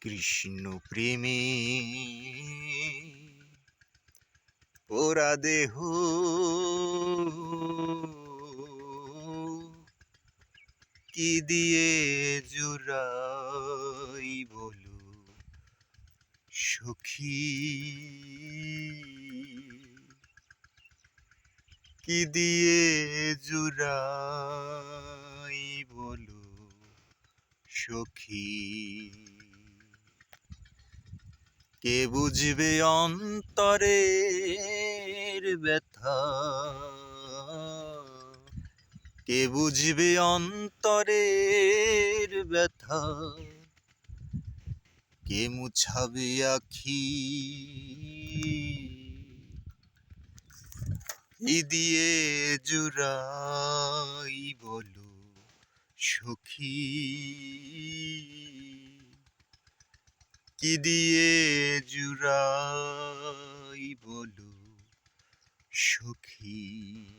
কৃষ্ণ প্রেমে ওরা দেহ কি দিয়ে জুড়াই বলো সখী, কি দিয়ে জুড়াই বলো সখী। কে বুঝবে অন্তরের ব্যথা, কে বুঝবে অন্তরের ব্যথা, কে মুছাবে আখি কি দিয়ে জুড়াই বলো সখী, কি দিয়ে জুড়াই বলো সখী।